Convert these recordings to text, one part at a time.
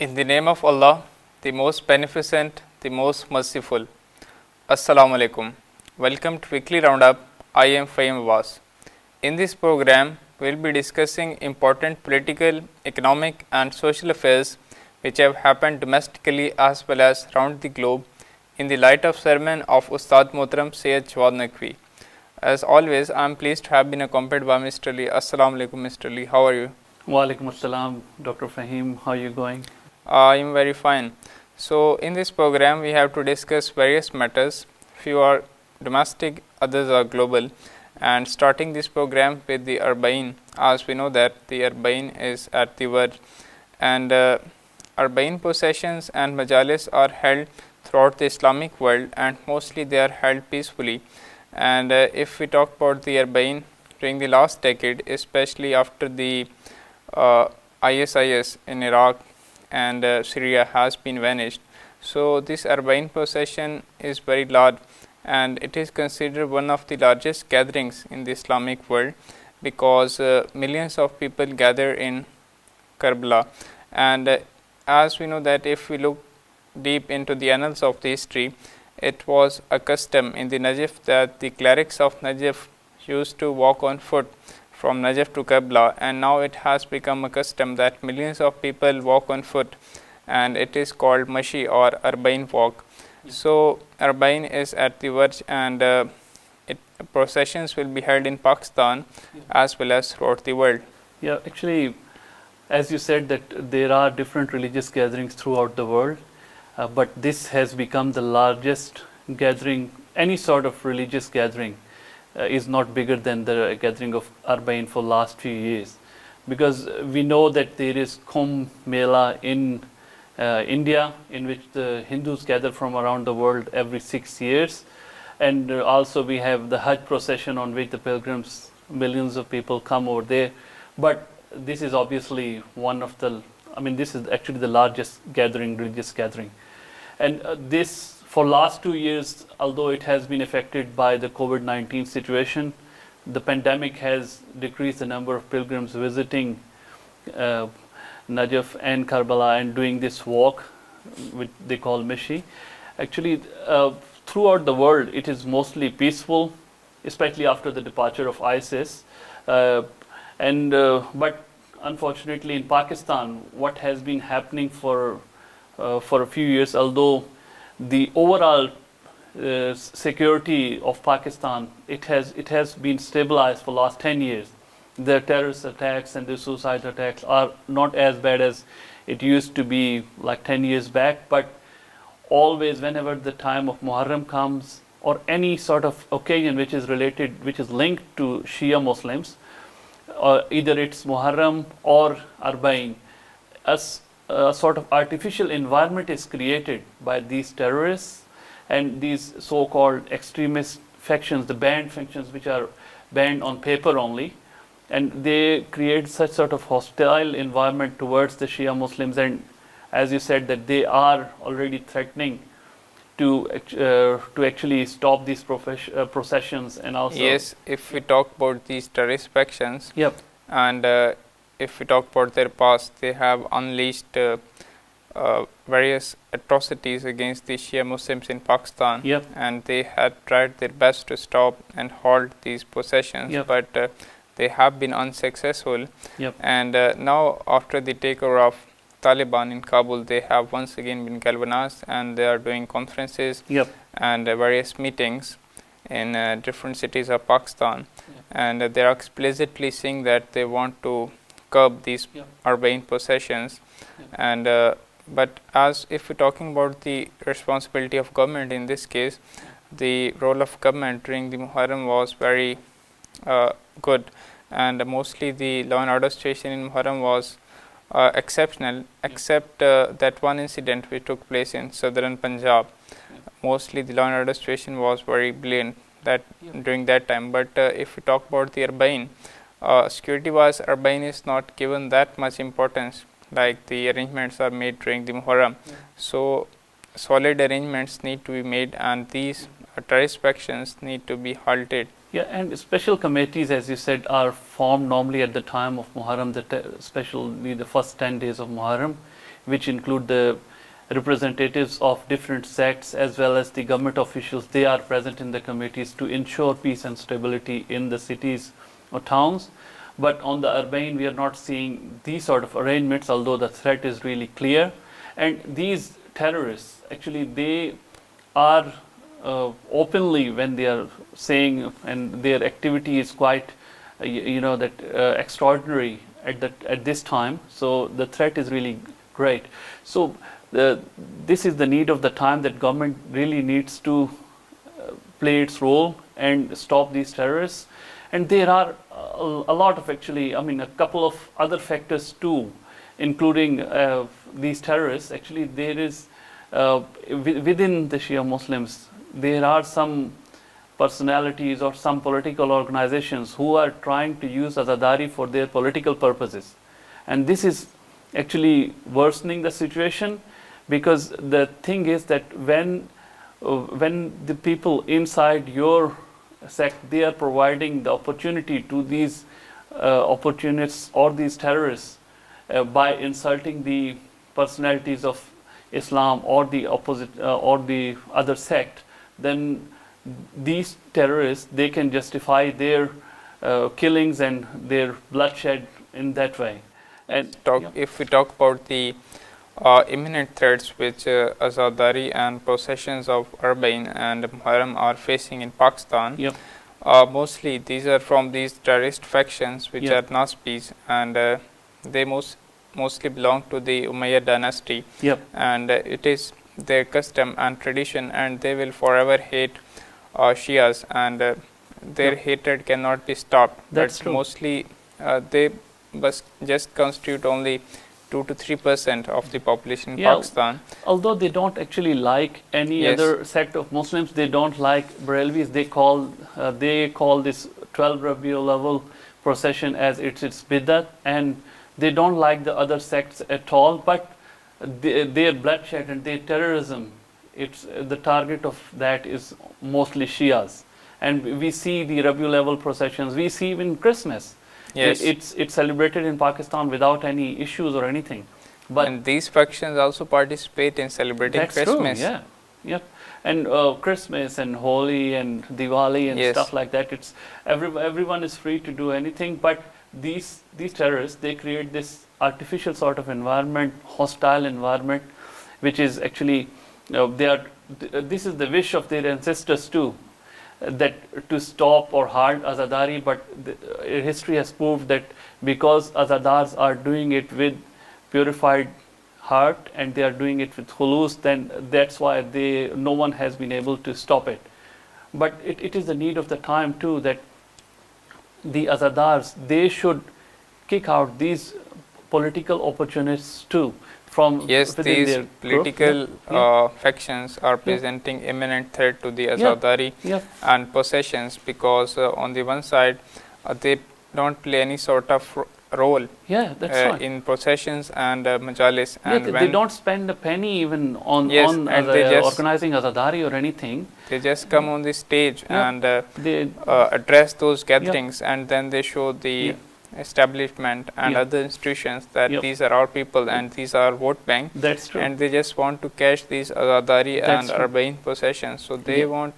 In the name of Allah, the most beneficent, the most merciful. Assalamu alaikum. Welcome to Weekly Roundup. I am Fahim Abbas. In this program, we will be discussing important political, economic and social affairs which have happened domestically as well as around the globe in the light of sermon of Ustad Mohtaram Syed Jawad Naqvi. As always, I am pleased to have been accompanied by Mr. Ali. Assalamu alaikum, Mr. Ali. How are you? Wa alaikum assalam, Dr. Fahim. How are you going? I am very fine. So, in this program, we have to discuss various matters. Few are domestic, others are global. And starting this program with the Arba'in, as we know that the Arba'in is at the verge. And Arba'in processions and majalis are held throughout the Islamic world, and mostly they are held peacefully. And if we talk about the Arba'in during the last decade, especially after the ISIS in Iraq and Syria has been vanished, so this Arba'in procession is very large, and it is considered one of the largest gatherings in the Islamic world, because millions of people gather in Karbala. And as we know that if we look deep into the annals of the history, it was a custom in the Najaf that the clerics of Najaf used to walk on foot from Najaf to Karbala, and now it has become a custom that millions of people walk on foot, and it is called Mashi or Arba'in walk. So Arba'in is at the verge, and processions will be held in Pakistan as well as throughout the world. Yeah, actually, as you said that there are different religious gatherings throughout the world, but this has become the largest gathering. Any sort of religious gathering is not bigger than the gathering of Arba'in for last few years, because we know that there is Kumbh Mela in India, in which the Hindus gather from around the world every 6 years, and also we have the Hajj procession on which the pilgrims, millions of people come over there. But this is obviously one of the, this is actually the largest gathering, religious gathering. And this, for last 2 years, although it has been affected by the COVID-19 situation, the pandemic has decreased the number of pilgrims visiting Najaf and Karbala and doing this walk, which they call Mashi. Actually, throughout the world, it is mostly peaceful, especially after the departure of ISIS. But unfortunately, in Pakistan, what has been happening for a few years, although the overall security of Pakistan, it has been stabilized for last 10 years. The terrorist attacks and the suicide attacks are not as bad as it used to be like 10 years back, but always whenever the time of Muharram comes, or any sort of occasion which is linked to Shia Muslims, either it's Muharram or Arba'in, a sort of artificial environment is created by these terrorists and these so-called extremist factions, the banned factions which are banned on paper only, and they create such sort of hostile environment towards the Shia Muslims. And as you said, that they are already threatening to actually stop these processions. And also, yes, if we talk about these terrorist factions, yep, and if we talk about their past, they have unleashed various atrocities against the Shia Muslims in Pakistan, yep, and they had tried their best to stop and halt these processions, yep, but they have been unsuccessful. yep. And now, after the takeover of Taliban in Kabul, they have once again been galvanized, and they are doing conferences, yep, and various meetings in different cities of Pakistan, yep, and they are explicitly saying that they want to curb these, yep, Arba'in processions. Yep. And but as if we're talking about the responsibility of government in this case, the role of government during the Muharram was very good, and mostly the law and order situation in Muharram was exceptional, except that one incident which took place in southern Punjab. Mostly the law and order situation was very brilliant during that time. But if we talk about the Arba'in, security wise, Arba'in is not given that much importance like the arrangements are made during the Muharram. So solid arrangements need to be made, and these terrorist factions need to be halted. Yeah, and special committees, as you said, are formed normally at the time of Muharram, especially the first 10 days of Muharram, which include the representatives of different sects as well as the government officials. They are present in the committees to ensure peace and stability in the cities or towns. But on the Arbain, we are not seeing these sort of arrangements, although the threat is really clear. And these terrorists, actually, they are openly, when they are saying, and their activity is quite, extraordinary at this time. So the threat is really great. So this is the need of the time, that government really needs to play its role and stop these terrorists. And there are a lot of, actually, a couple of other factors too, including these terrorists. Actually, there is within the Shia Muslims, there are some personalities or some political organizations who are trying to use Azadari for their political purposes. And this is actually worsening the situation, because the thing is that when the people inside your sect, they are providing the opportunity to these opportunists or these terrorists by insulting the personalities of Islam or the opposite or the other sect, then these terrorists, they can justify their killings and their bloodshed in that way. And if we talk about the imminent threats which Azadari and possessions of Arbain and Muharram are facing in Pakistan, mostly these are from these terrorist factions which are Nasbis, and they mostly belong to the Umayyad dynasty, and it is their custom and tradition, and they will forever hate Shias, and their hatred cannot be stopped. That's but true. Mostly they just constitute only 2 to 3% of the population in Pakistan. Although they don't actually like any other sect of Muslims, they don't like Barelvis. They call this 12 Rabiul level procession as its Bethat, and they don't like the other sects at all. But their bloodshed and their terrorism, it's the target of that is mostly Shias. And we see the Rabiul level processions. We see even Christmas. It's celebrated in Pakistan without any issues or anything. And these factions also participate in celebrating Christmas. True, and Christmas and Holi and Diwali and stuff like that. It's everyone is free to do anything. But these terrorists, they create this artificial sort of environment, hostile environment, which is actually this is the wish of their ancestors too, that to stop or halt Azadari. But history has proved that because Azadars are doing it with purified heart and they are doing it with khulus, then that's why no one has been able to stop it. But it is the need of the time too, that the Azadars, they should kick out these political opportunists too from these their political factions are presenting imminent threat to the Azadari and possessions, because on the one side they don't play any sort of role in possessions and majalis, and they don't spend a penny even on organizing Azadari or anything. They just come on the stage and they address those gatherings, and then they show the establishment and other institutions that these are our people and these are vote bank. That's true. And they just want to cash these Azadari and Arbain possessions. So they want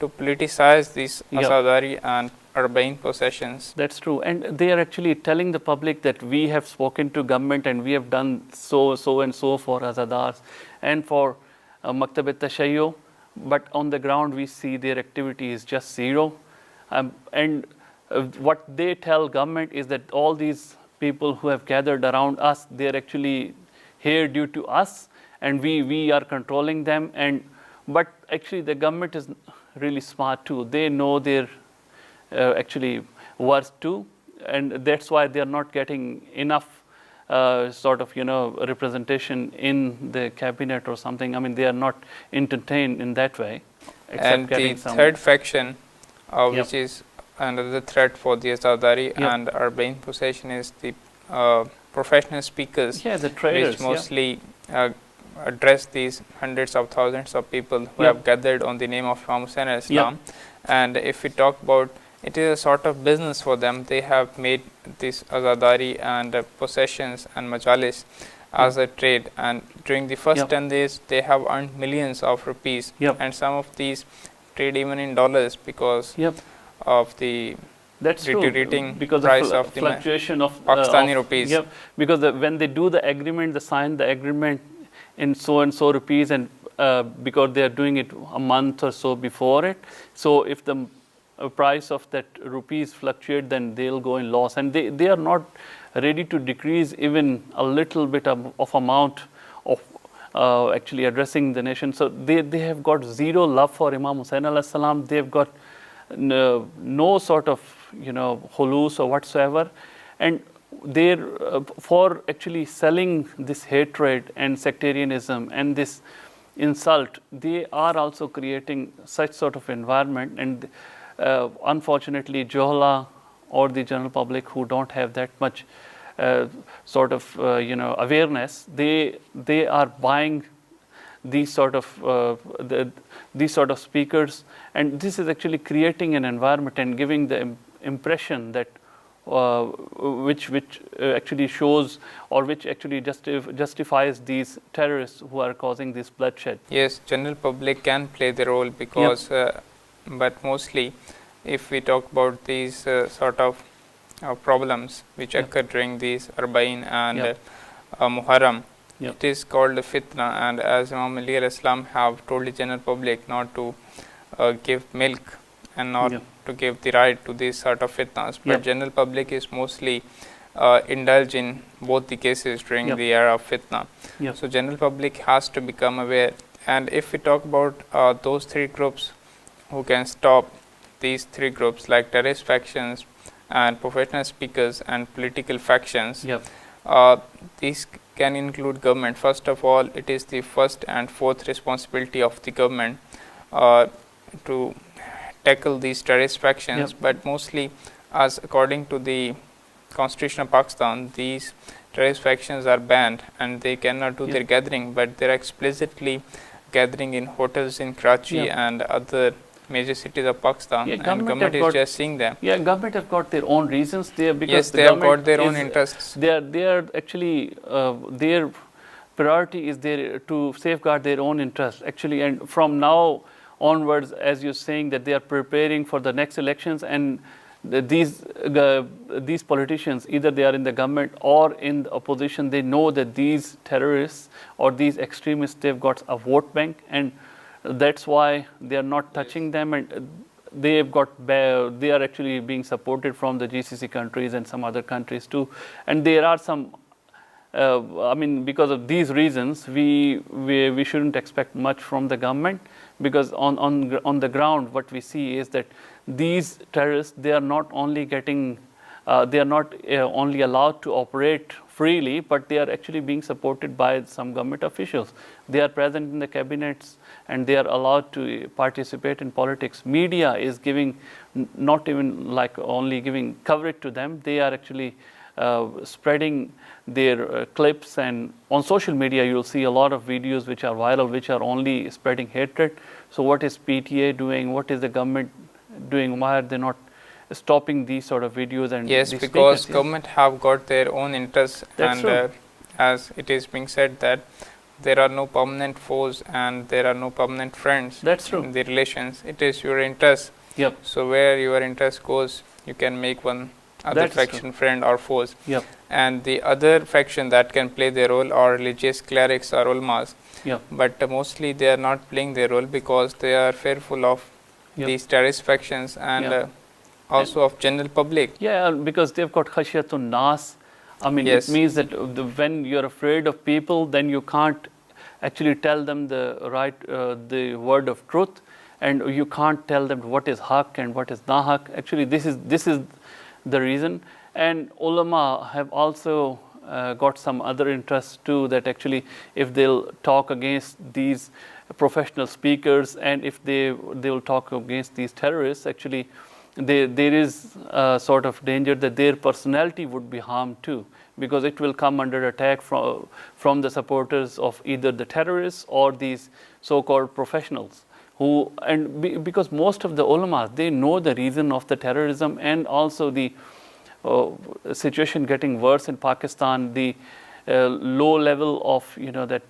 to politicize these Azadari and Arbain possessions. That's true. And they are actually telling the public that we have spoken to government and we have done so and so for Azadars and for Maktab Tashayyo. But on the ground we see their activity is just zero. And what they tell government is that all these people who have gathered around us, they're actually here due to us, and we are controlling them. But actually the government is really smart too. They know their actually worth too, and that's why they are not getting enough representation in the cabinet or something. I mean, they are not entertained in that way. And the third faction, which is another threat for the Azadari and Arbain possession, is the professional speakers, the traders, which mostly address these hundreds of thousands of people who have gathered on the name of Imam Hussain and Islam. And if we talk about, it is a sort of business for them. They have made this Azadari and possessions and majalis as a trade, and during the first Yep. 10 days they have earned millions of rupees, Yep. and some of these trade even in dollars because Yep. of the That's true, deteriorating because price of of the fluctuation of Pakistani rupees. Yep, because when they do the agreement, they sign the agreement in so and so rupees, and because they are doing it a month or so before it. So if the price of that rupees fluctuate, then they'll go in loss, and they are not ready to decrease even a little bit of amount of actually addressing the nation. So they have got zero love for Imam Hussain alayhi salam. They've got no sort of hulus or whatsoever, and they're for actually selling this hatred and sectarianism and this insult. They are also creating such sort of environment, and unfortunately Johla or the general public who don't have that much sort of awareness, they are buying these sort of speakers, and this is actually creating an environment and giving the impression that which actually shows, or which actually justifies these terrorists who are causing this bloodshed. Yes, general public can play the role because, but mostly, if we talk about these sort of problems which occur during these Arbaeen and Muharram, it is called fitna, and as Imam Ali alayhi salam have told the general public not to give milk and not to give the right to these sort of fitnas, but general public is mostly indulge in both the cases during the era of fitna. So general public has to become aware, and if we talk about those three groups who can stop these three groups like terrorist factions and professional speakers and political factions, these can include government. First of all, it is the first and fourth responsibility of the government to tackle these terrorist factions, but mostly, as according to the Constitution of Pakistan, these terrorist factions are banned and they cannot do their gathering, but they are explicitly gathering in hotels in Karachi and other major cities of Pakistan, and government is just seeing them. Government have got their own reasons there, because they have got their own interests. They are actually their priority is there to safeguard their own interests actually, and from now onwards, as you're saying, that they are preparing for the next elections, and these politicians, either they are in the government or in the opposition, they know that these terrorists or these extremists, they've got a vote bank, and that's why they are not touching them, and they are actually being supported from the GCC countries and some other countries too. And there are some because of these reasons, we shouldn't expect much from the government, because on the ground what we see is that these terrorists, they are not only getting they are not only allowed to operate freely, but they are actually being supported by some government officials. They are present in the cabinets and they are allowed to participate in politics. Media is giving, not even like only giving coverage to them, they are actually spreading their clips, and on social media you'll see a lot of videos which are viral, which are only spreading hatred. So what is PTA doing? What is the government doing? Why are they not stopping these sort of videos? And because government have got their own interests. That's and as it is being said that there are no permanent foes and there are no permanent friends. That's true. In the relations, it is your interest. So where your interest goes, you can make one other faction friend or foes. And the other faction that can play their role are religious clerics or ulmas. But mostly they are not playing their role because they are fearful of these terrorist factions and also of general public. Because they've got khashiyatun nas. I mean, it means that when you're afraid of people, then you can't actually tell them the word of truth, and you can't tell them what is haq and what is nahaq. Actually, this is the reason. And ulama have also got some other interests too, that actually if they'll talk against these professional speakers and if they will talk against these terrorists, actually there is a sort of danger that their personality would be harmed too, because it will come under attack from the supporters of either the terrorists or these so-called professionals because most of the ulama, they know the reason of the terrorism and also the situation getting worse in Pakistan. The low level of that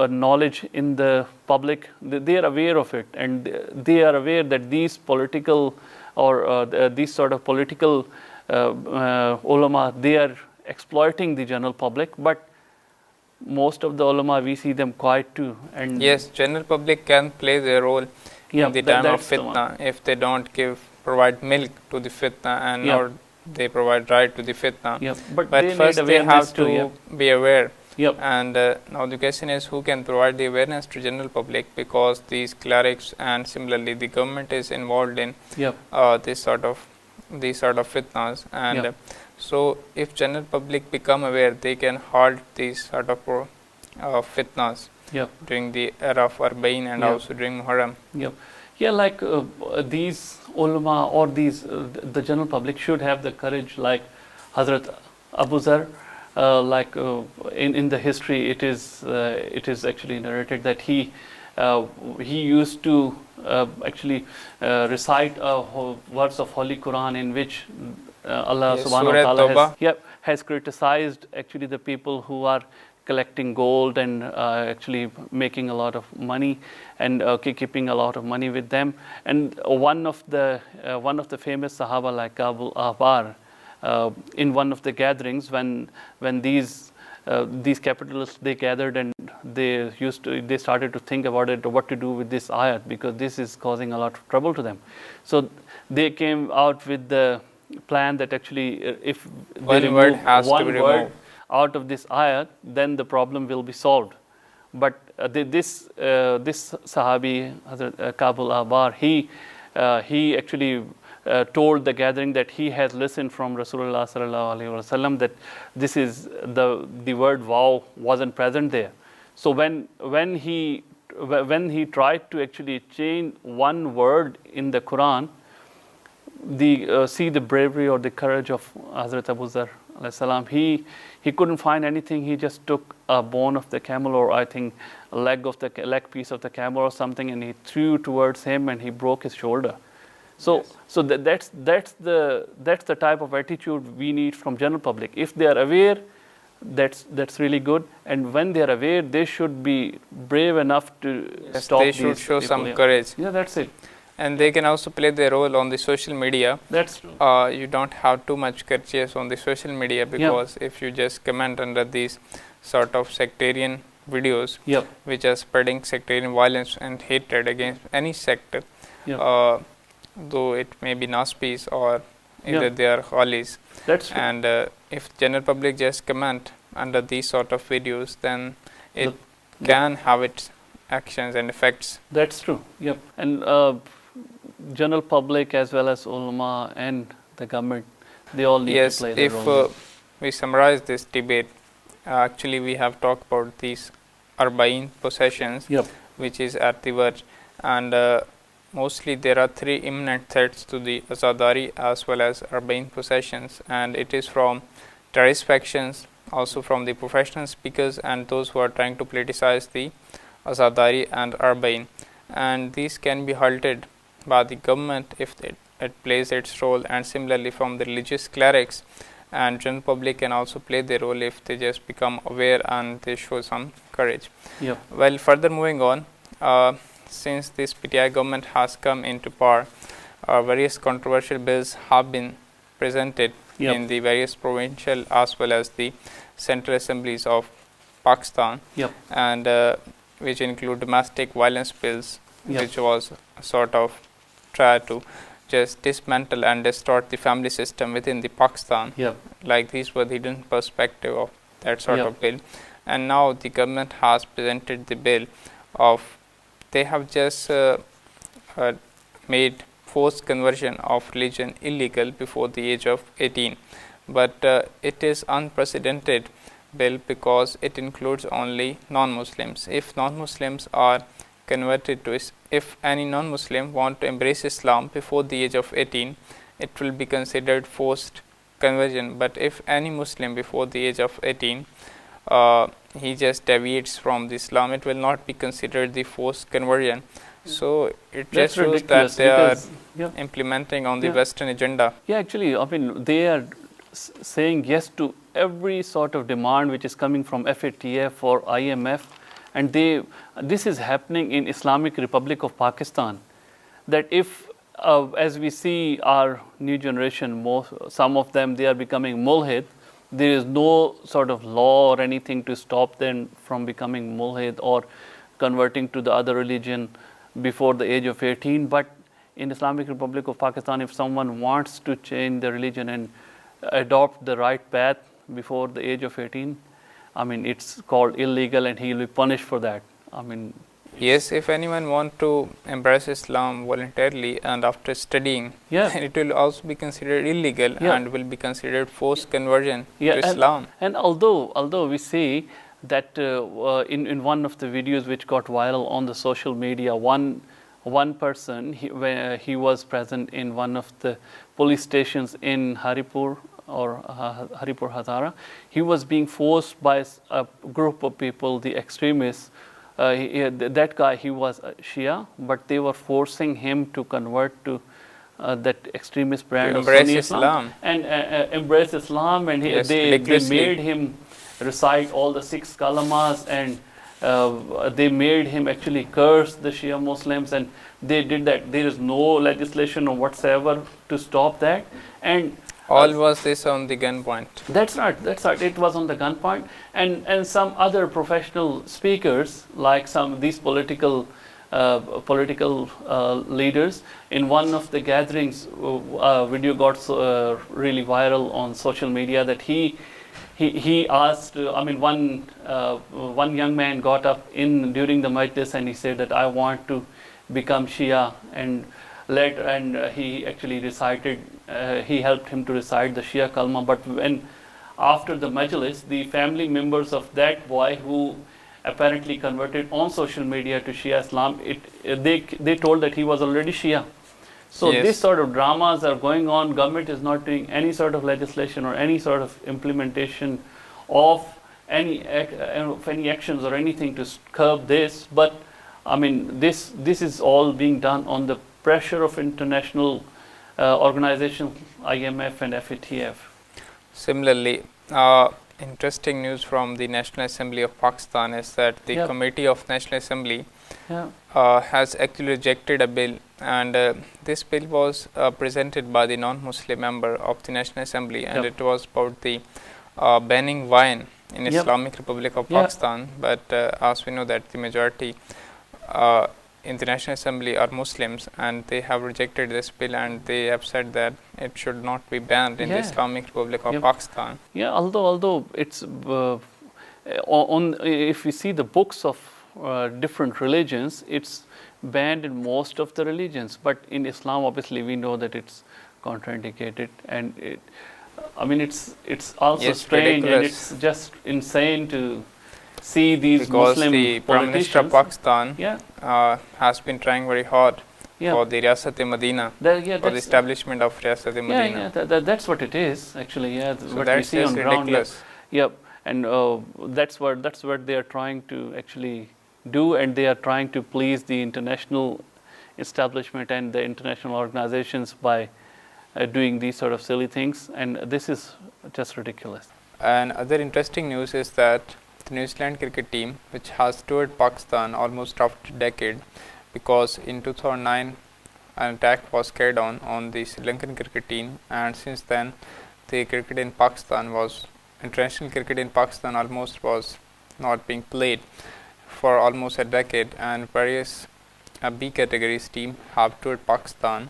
knowledge in the public. They are aware of it, and they are aware that these political or these sort of political ulama, they are exploiting the general public, but most of the ulama, we see them quiet too. And yes, general public can play their role in the time of fitna if they don't provide milk to the fitna, and or they provide right to the fitna. But first they have to be aware. And now the question is, who can provide the awareness to general public, because these clerics and similarly the government is involved in these sort of fitnas, and so if general public become aware, they can halt these sort of fitnas during the era of Arba'in and also during Muharram. Like these ulama or these the general public should have the courage, like Hazrat Abu Zar. In the history, it is actually narrated that he used to actually recite a verse of Holy Quran in which Allah subhanahu wa ta'ala has criticized actually the people who are collecting gold and actually making a lot of money and keeping a lot of money with them. And one of the famous Sahaba, like Abu Ahbar, in one of the gatherings, when these capitalists, they gathered and they started to think about it, what to do with this ayat, because this is causing a lot of trouble to them. So they came out with the plan that actually if they remove one word out of this ayat, then the problem will be solved. But this Sahabi, Hazrat Kabul Ahbar, he actually told the gathering that he has listened from Rasulullah sallallahu alaihi wasallam that this is the word wow wasn't present there. So when he tried to actually change one word in the Quran, see the bravery or the courage of Hazrat Abu Zar alayhi salam. He couldn't find anything. He just took a bone of the camel, or I think a leg piece of the camel or something, and he threw towards him and he broke his shoulder. So that's the type of attitude we need from general public. If they are aware, that's really good. And when they are aware, they should be brave enough to stop. They should show some courage. Yeah, that's it. And they can also play their role on the social media. That's true. You don't have too much courage on the social media, because if you just comment under these sort of sectarian videos, which are spreading sectarian violence and hatred against any sector, though it may be Naspis or either they are Khalis. That's true. And if general public just comment under these sort of videos, then it can have its actions and effects. That's true. And general public as well as ulama and the government, they all need to play their role. If we summarize this debate, actually we have talked about these Arba'in possessions, which is at the verge, and mostly there are three imminent threats to the Azadari as well as Arba'in possessions, and it is from terrorist factions, also from the professional speakers and those who are trying to politicize the Azadari and Arba'in. And these can be halted by the government if it plays its role, and similarly from the religious clerics, and general public can also play their role if they just become aware and they show some courage. Well, further moving on, since this PTI government has come into power, various controversial bills have been presented in the various provincial as well as the central assemblies of Pakistan, and which include domestic violence bills, which was a sort of try to just dismantle and distort the family system within the Pakistan. Like these were the hidden perspective of that sort of bill. And now the government has presented the bill of, they have just made forced conversion of religion illegal before the age of 18. But it is unprecedented bill because it includes only non-Muslims. If non-Muslims are converted to, if any non-Muslim want to embrace Islam before the age of 18, it will be considered forced conversion. But if any Muslim before the age of 18 he just deviates from the Islam, it will not be considered the forced conversion. So it just shows that they are implementing on the Western agenda. Actually, I mean, they are saying yes to every sort of demand which is coming from FATF or IMF, and this is happening in Islamic Republic of Pakistan. That if as we see our new generation, some of them, they are becoming mulhid. There is no sort of law or anything to stop them from becoming mulhid or converting to the other religion before the age of 18. But in Islamic Republic of Pakistan, if someone wants to change their religion and adopt the right path before the age of 18, I mean, it's called illegal and he will be punished for that. I mean, yes, if anyone want to embrace Islam voluntarily and after studying, yeah, it will also be considered illegal yeah, and will be considered forced conversion yeah, to Islam. and although we see that in one of the videos which got viral on the social media, one person, where he was present in one of the police stations in Haripur or Haripur Hazara, he was being forced by a group of people, the extremists. That guy, he was a Shia, but they were forcing him to convert to that extremist brand of Sunni Islam and embrace Islam, and yes, they made him recite all the 6 kalamas, and they made him actually curse the Shia Muslims, and they did that. There is no legislation or whatsoever to stop that, and all was this on the gunpoint. That's right. It was on the gunpoint, and some other professional speakers, like some these political leaders. In one of the gatherings, video got really viral on social media that he asked. I mean, one young man got up during the majlis and he said that I want to become Shia, and he actually recited. He helped him to recite the Shia Kalma. But when after the majlis, the family members of that boy who apparently converted on social media to Shia Islam, they told that he was already Shia. So yes, this sort of dramas are going on. Government is not doing any sort of legislation or any sort of implementation of any actions or anything to curb this. But I mean, this is all being done on the pressure of international organizations, IMF and FATF. Similarly, interesting news from the National Assembly of Pakistan is that the Committee of National Assembly has actually rejected a bill, and this bill was presented by the non-Muslim member of the National Assembly, and it was about the banning wine in Islamic Republic of Pakistan. But as we know that the majority in the National Assembly are Muslims, and they have rejected this bill, and they have said that it should not be banned in the Islamic Republic of Pakistan. Yeah, although it's if we see the books of different religions, it's banned in most of the religions, but in Islam, obviously, we know that it's contraindicated, and it's also strange, and it's just insane to see these because Muslim the Prime Minister of Pakistan has been trying very hard for the Riyasat-e-Madina, for the establishment of Riyasat-e-Madina. That's what it is actually. So what that's we see on ridiculous. ground. And that's what they are trying to actually do, and they are trying to please the international establishment and the international organizations by doing these sort of silly things, and this is just ridiculous. And other interesting news is that the New Zealand cricket team, which has toured Pakistan almost after a decade, because in 2009 an attack was carried on the Sri Lankan cricket team, and since then the international cricket in Pakistan almost was not being played for almost a decade, and various B categories team have toured Pakistan,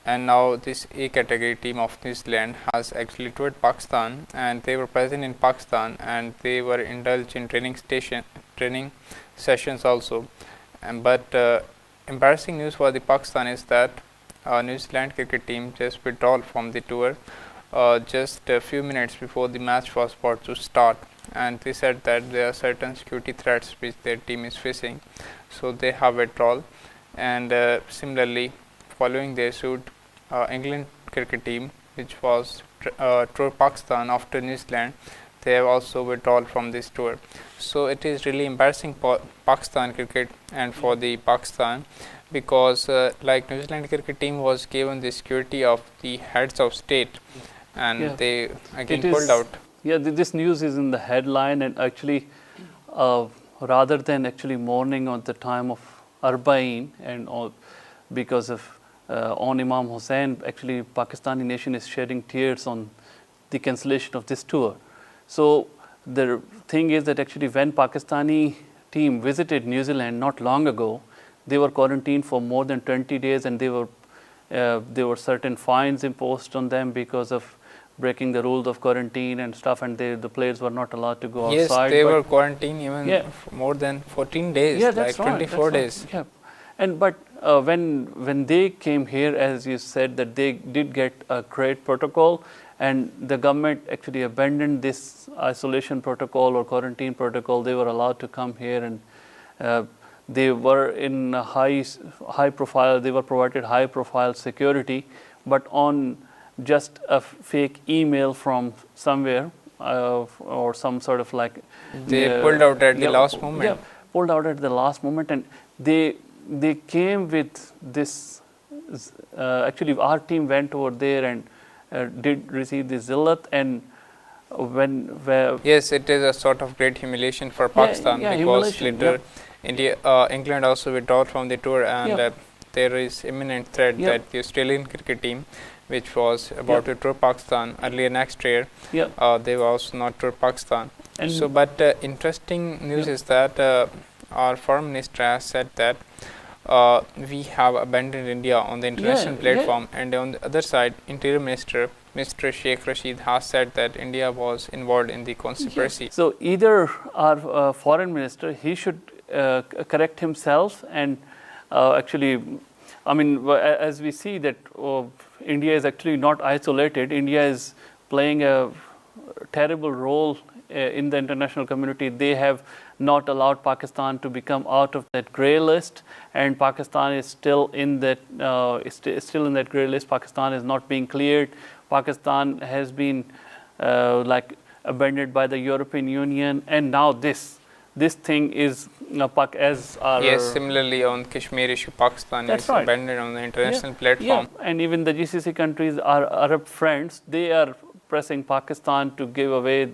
and now this A category team of New Zealand has actually toured Pakistan, and they were present in Pakistan, and they were indulged in training sessions also. But embarrassing news for the Pakistan is that New Zealand cricket team just withdrew from the tour just a few minutes before the match was about to start, and they said that there are certain security threats which their team is facing, so they have withdrawn. And similarly, following their suit, England cricket team, which was tour Pakistan after New Zealand, they have also withdrawn from this tour. So it is really embarrassing for Pakistan cricket and for the Pakistan, because like New Zealand cricket team was given the security of the heads of state, and Yeah. they again It is, pulled out. yeah, this news is in the headline, and actually, rather than actually mourning on the time of Arba'in and all, because of on Imam Hussain, actually Pakistani nation is shedding tears on the cancellation of this tour. So the thing is that actually when Pakistani team visited New Zealand not long ago, they were quarantined for more than 20 days, and there were certain fines imposed on them because of breaking the rules of quarantine and stuff, and the players were not allowed to go Yes, outside. they were quarantined even Yeah. more than 14 days, Yeah, like that's right. 24 That's days. right. Yeah, and but when they came here, as you said, that they did get a great protocol, and the government actually abandoned this isolation protocol or quarantine protocol. They were allowed to come here, and they were in high profile. They were provided high profile security, but on just a fake email from somewhere or some sort of like They pulled out at the yeah, last moment. Yeah, pulled out at the last moment, and they came with this. Actually, our team went over there and did receive the zillat, and Yes, it is a sort of great humiliation for Pakistan, because humiliation, later England also withdrew from the tour, and there is imminent threat that the Australian cricket team, which was about to tour Pakistan earlier next year, they will also not tour Pakistan. And so, but interesting news is that our foreign minister has said that we have abandoned India on the international platform, and on the other side, Interior Minister Mr. Sheikh Rashid has said that India was involved in the conspiracy. So either our foreign minister, he should correct himself, and actually, I mean, as we see that India is actually not isolated. India is playing a terrible role in the international community. They have not allowed Pakistan to become out of that grey list, and Pakistan is still in that still in that grey list. Pakistan is not being cleared. Pakistan has been like abandoned by the European Union, and now this thing is as our similarly on Kashmir issue, Pakistan is abandoned on the international platform. And even the GCC countries, our Arab friends, they are pressing Pakistan to give away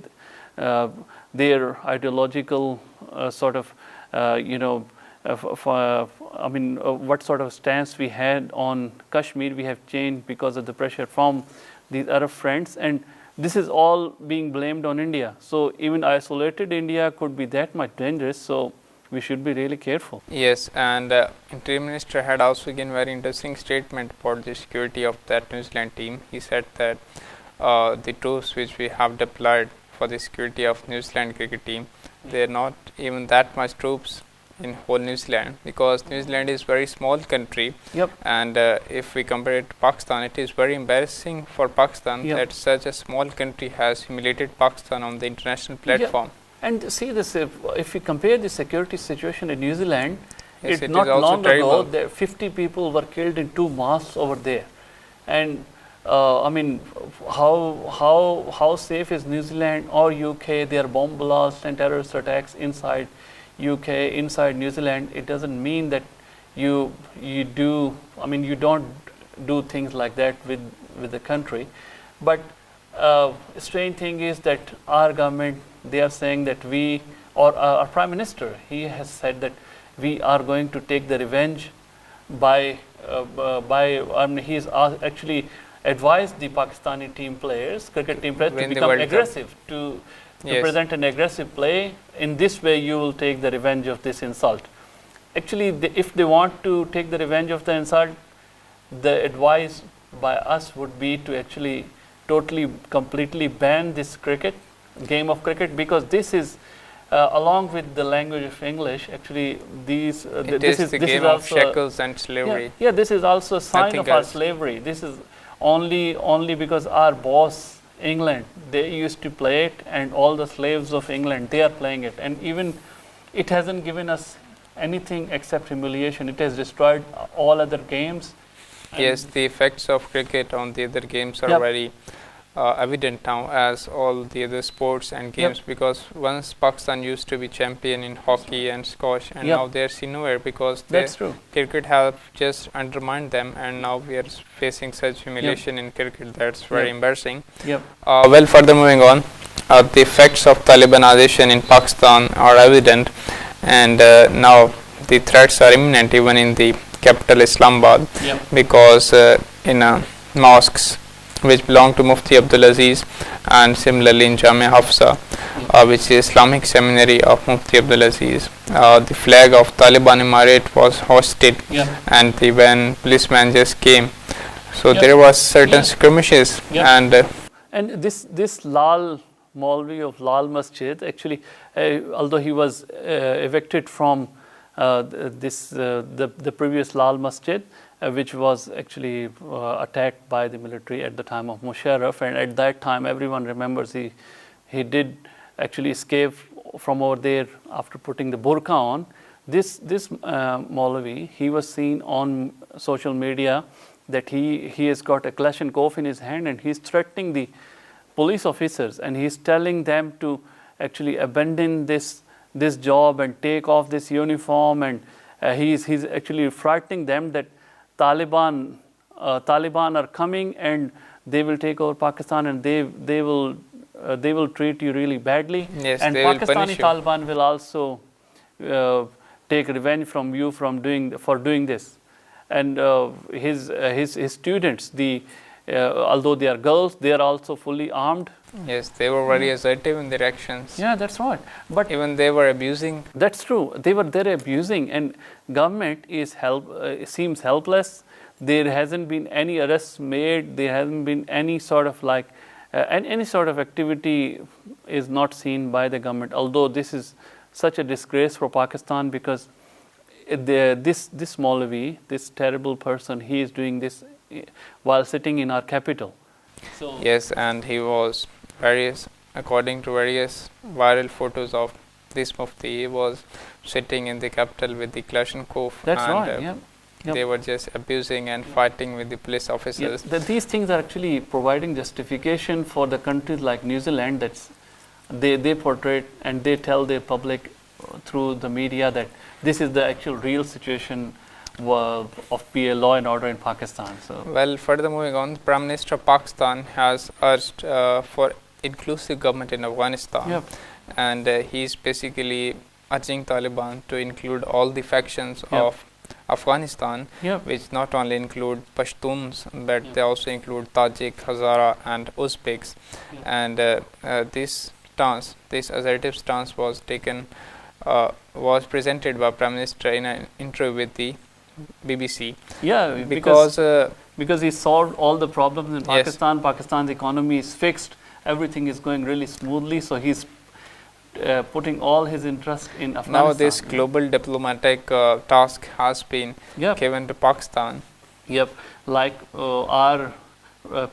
their ideological sort of I mean, what sort of stance we had on Kashmir, we have changed because of the pressure from these Arab friends, and this is all being blamed on India. So even isolated India could be that much dangerous. So we should be really careful. Yes, and Interior Minister had also given very interesting statement about the security of that New Zealand team. He said that the troops which we have deployed for the security of New Zealand cricket team, they are not even that much troops in whole New Zealand, because New Zealand is very small country, and if we compare it to Pakistan, it is very embarrassing for Pakistan that such a small country has humiliated Pakistan on the international platform. And see this, if we compare the security situation in New Zealand, it not long terrible. ago, there 50 people were killed in 2 mosques over there, and I mean, how safe is New Zealand or UK? There are bomb blasts and terrorist attacks inside UK, inside New Zealand. It doesn't mean that you do. I mean, you don't do things like that with the country. But strange thing is that our government, they are saying that we, or our Prime Minister, he has said that we are going to take the revenge by I mean, he's actually advised the Pakistani team players, cricket team players, to become aggressive, to present an aggressive play. In this way, you will take the revenge of this insult. Actually, if they want to take the revenge of the insult, the advice by us would be to actually totally, completely ban this game of cricket, because this is along with the language of English. Actually, this is the game of shackles and slavery. Yeah, this is also a sign of our slavery. This is only because our boss England, they used to play it, and all the slaves of England, they are playing it, and even it hasn't given us anything except humiliation. It has destroyed all other games. Yes, the effects of cricket on the other games are very evident now as all the other sports and games, because once Pakistan used to be champion in hockey and squash, and now they are seen nowhere because cricket have just undermined them, and now we are facing such humiliation in cricket. That's very embarrassing. Well, further moving on, the effects of Talibanization in Pakistan are evident, and now the threats are imminent even in the capital Islamabad, because in mosques which belong to Mufti Abdul Aziz, and similarly in Jamia Hafsa, which is Islamic seminary of Mufti Abdul Aziz, the flag of Taliban Emirate was hoisted, and when policemen just came, so there was certain skirmishes, and this Lal Maulvi of Lal Masjid, actually, although he was evicted from the previous Lal Masjid, which was actually attacked by the military at the time of Musharraf, and at that time everyone remembers he did actually escape from over there after putting the burqa on. This Maulvi, he was seen on social media that he has got a Kalashnikov in his hand, and he's threatening the police officers, and he's telling them to actually abandon this job and take off this uniform, and he's actually frightening them that Taliban are coming and they will take over Pakistan, and they will treat you really badly, and Pakistani Taliban will also take revenge from you for doing this. And his students, although they are girls, they are also fully armed. Yes, they were very assertive in their actions. Yeah, that's right. But even they were abusing. That's true. They're abusing, and government seems helpless. There hasn't been any arrests made. There hasn't been any sort of any sort of activity is not seen by the government. Although this is such a disgrace for Pakistan, because this Maulvi, this terrible person, he is doing this while sitting in our capital. So yes, and he was according to various viral photos of this Mufti, he was sitting in the capital with the Kalashnikov. That's right. They were just abusing and fighting with the police officers. These things are actually providing justification for the countries like New Zealand, that they portray and they tell their public through the media that this is the actual real situation of law and order in Pakistan. So, well, further moving on, the Prime Minister of Pakistan has urged for inclusive government in Afghanistan, and he is basically urging Taliban to include all the factions of Afghanistan, which not only include Pashtuns, but they also include Tajik, Hazara, and Uzbeks. And this assertive stance was presented by Prime Minister in an interview with the BBC. Yeah, because he solved all the problems in Pakistan. Pakistan's economy is fixed. Everything is going really smoothly. So he's putting all his interest in Afghanistan. Now this global diplomatic task has been given to Pakistan. Like our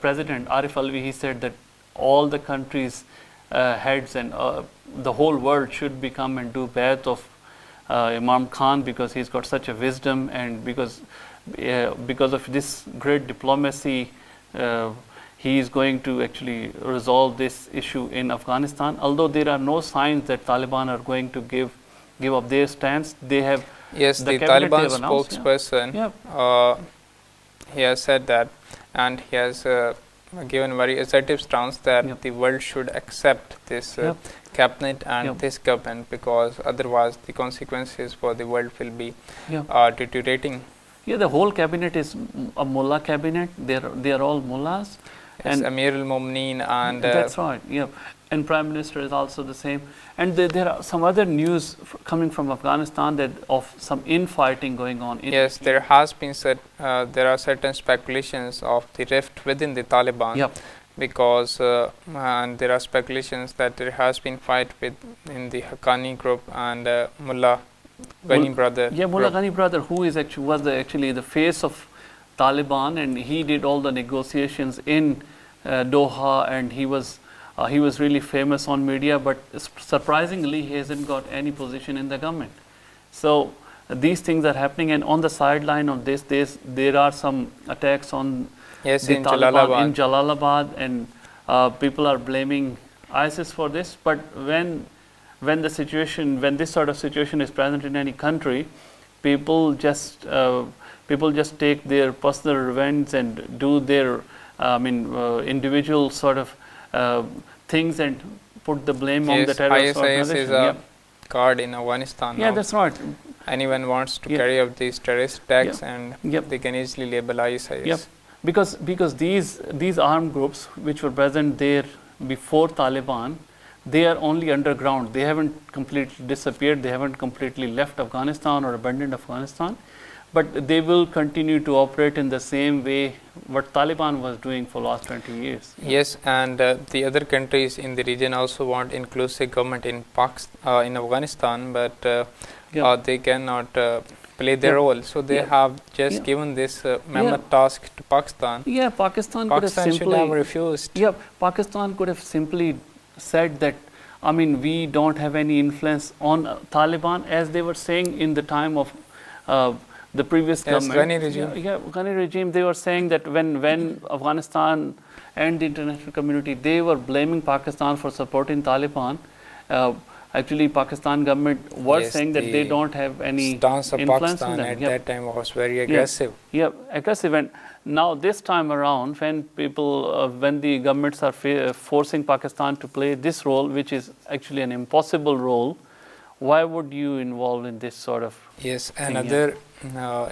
President Arif Alvi, he said that all the countries' heads and the whole world should become and do Bayat of Imam Khan, because he's got such a wisdom, and because of this great diplomacy, he is going to actually resolve this issue in Afghanistan. Although there are no signs that Taliban are going to give up their stance, they have. Yes, the Taliban spokesperson, he has said that, and he has given very assertive stance that the world should accept this cabinet and this government, because otherwise the consequences for the world will be deteriorating. The whole cabinet is a mullah cabinet. They are all mullahs. And Amir al-Mu'mineen, and that's right. And Prime Minister is also the same. And there are some other news coming from Afghanistan that of some infighting going on. Yes, there has been there are certain speculations of the rift within the Taliban, because and there are speculations that there has been fight in the Haqqani group and Mullah Ghani brother. Mullah Ghani brother, who is actually the face of Taliban, and he did all the negotiations in Doha, and he was really famous on media, but surprisingly he hasn't got any position in the government. So these things are happening, and on the sideline of this there are some attacks on in Taliban in Jalalabad, and people are blaming ISIS for this, but when this sort of situation is present in any country, people just take their personal revenge and do their individual sort of things and put the blame on the terrorist ISIS organization. is a card in Afghanistan now. That's right. Anyone wants to carry out these terrorist attacks, and they can easily label ISIS. Because these armed groups which were present there before Taliban, they are only underground. They haven't completely disappeared. They haven't completely left Afghanistan or abandoned Afghanistan, but they will continue to operate in the same way what Taliban was doing for last 20 years. Yes, and the other countries in the region also want inclusive government in in Afghanistan, but they cannot play their role. So they have just given this mammoth task to Pakistan. Pakistan could have simply should have refused. Pakistan could have simply said that, we don't have any influence on Taliban, as they were saying in the time of the previous government. Ghani regime. Ghani regime. They were saying that when Afghanistan and the international community, they were blaming Pakistan for supporting Taliban. Actually, Pakistan government was saying that they don't have any stance of influence Pakistan on them. at that time was very aggressive. Aggressive. And now this time around, when when the governments are forcing Pakistan to play this role, which is actually an impossible role, why would you involve in this sort of thing? Another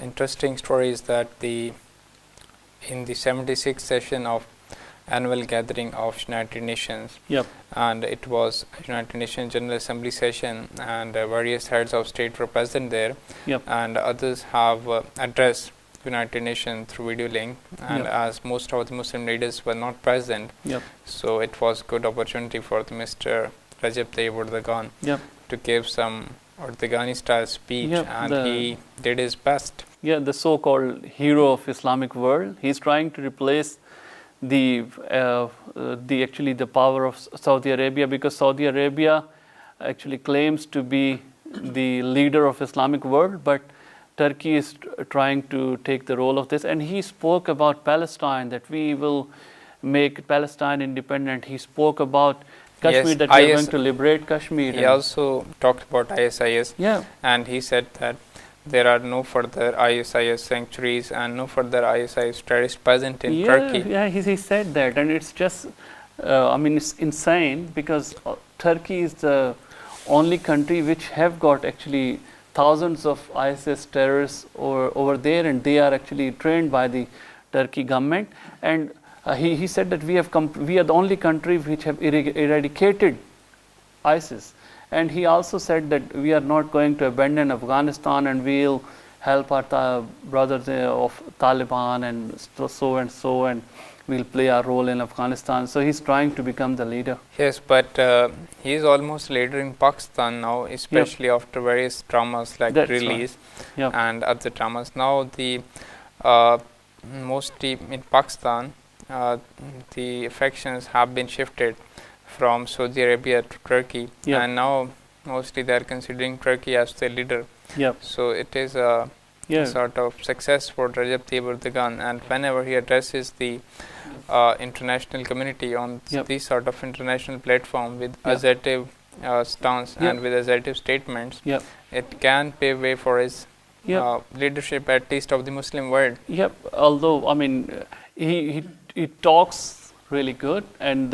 interesting story is that in the 76th session of annual gathering of United Nations, and it was United Nations General Assembly session, and various heads of state were present there, and others have addressed United Nations through video link, and as most of the Muslim leaders were not present, so it was good opportunity for the Mr. Recep Tayyip Erdogan to give some Erdogani style speech, and he did his best. The so-called hero of Islamic world. He's trying to replace the power of Saudi Arabia, because Saudi Arabia actually claims to be the leader of Islamic world, but Turkey is trying to take the role of this. And he spoke about Palestine, that we will make Palestine independent. He spoke about Kashmir, that we are going to liberate Kashmir. He also talked about ISIS, and he said that there are no further ISIS sanctuaries and no further ISIS terrorists present in Turkey. He said that, and it's just, it's insane, because Turkey is the only country which have got actually thousands of ISIS terrorists over there, and they are actually trained by the Turkey government. And he said that we are the only country which have eradicated ISIS. And he also said that we are not going to abandon Afghanistan, and we'll help our brothers of Taliban and so, and we'll play our role in Afghanistan. So he's trying to become the leader. Yes, but he is almost leader in Pakistan now, especially after various dramas like Release and other dramas. Now the mostly in Pakistan, the affections have been shifted from Saudi Arabia to Turkey, and now mostly they are considering Turkey as their leader. So it is a sort of success for Recep Tayyip Erdogan, and whenever he addresses the international community on this sort of international platform with assertive stance and with assertive statements, it can pave way for his leadership, at least of the Muslim world. Although he talks really good, and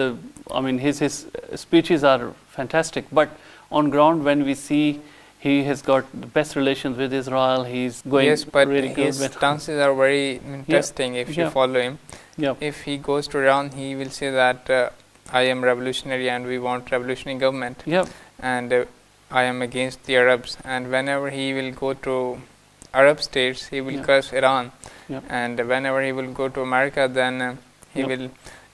his speeches are fantastic, but on ground, when we see he has got the best relations with Israel, he's going really good. His stances are very interesting if you follow him. If he goes to Iran, he will say that I am revolutionary and we want revolutionary government, and I am against the Arabs. And whenever he will go to Arab states, he will curse Iran, and whenever he will go to America, then he will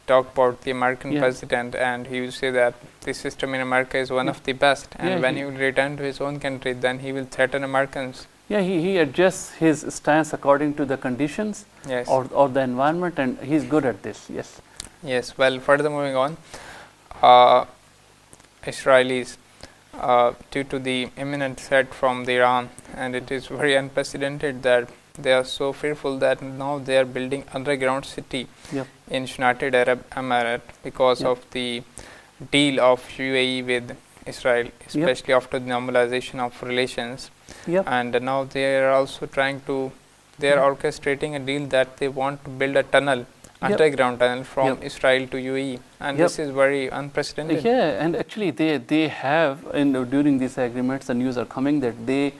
talk about the American president, and he will say that the system in America is one of the best, and when he will return to his own country, then he will threaten Americans. He adjusts his stance according to the conditions or the environment, and he's good at this. Yes, well, further moving on, Israelis, due to the imminent threat from Iran, and it is very unprecedented that they are so fearful that now they are building underground city Yep. in United Arab Emirates because Yep. of the deal of UAE with Israel, especially after the normalization of relations. Yep. And now they are also trying to, they are orchestrating a deal that they want to build a tunnel, Yep. underground tunnel from Yep. Israel to UAE, and Yep. this is very unprecedented. Yeah, and actually they have, during these agreements, the news are coming that they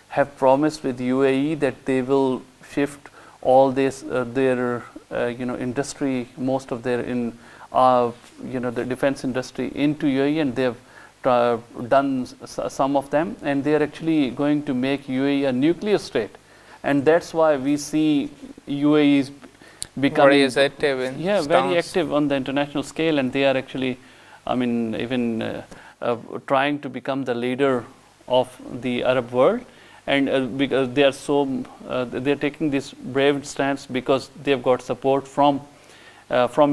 have promised with UAE that they will shift all this their industry, most of their the defense industry into UAE, and they have done some of them, and they are actually going to make UAE a nuclear state, and that's why we see UAE is becoming Very active in very stance. active on the international scale, and they are actually, even trying to become the leader of the Arab world, and because they are they are taking this brave stance because they have got support from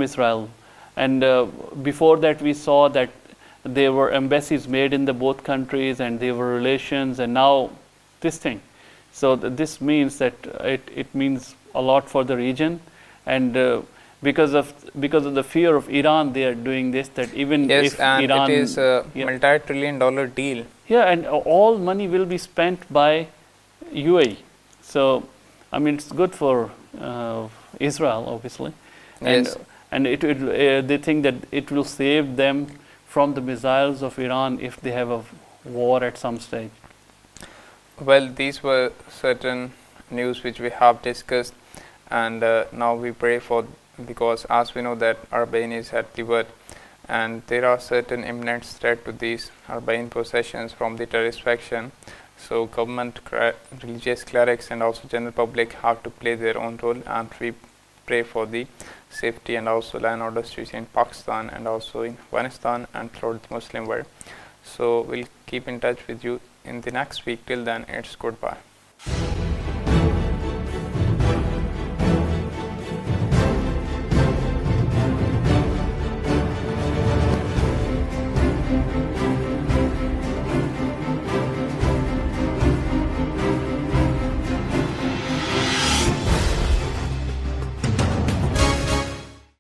Israel, and before that we saw that there were embassies made in the both countries, and there were relations, and now this thing. So this means that it means a lot for the region, and because of the fear of Iran, they are doing this. That even Yes, if and Iran, it is a yeah. multi-trillion-dollar deal. Yeah, and all money will be spent by UAE. So, I mean, it's good for Israel, obviously, and Yes. and they think that it will save them from the missiles of Iran if they have a war at some stage. Well, these were certain news which we have discussed, and now we pray for, because as we know that Arbain is at Tibet, and there are certain imminent threat to these Arbain possessions from the terrorist faction. So government, religious clerics, and also general public have to play their own role, and we pray for the safety and also law and order situation in Pakistan and also in Afghanistan and throughout the Muslim world. So we'll keep in touch with you in the next week. Till then, it's goodbye.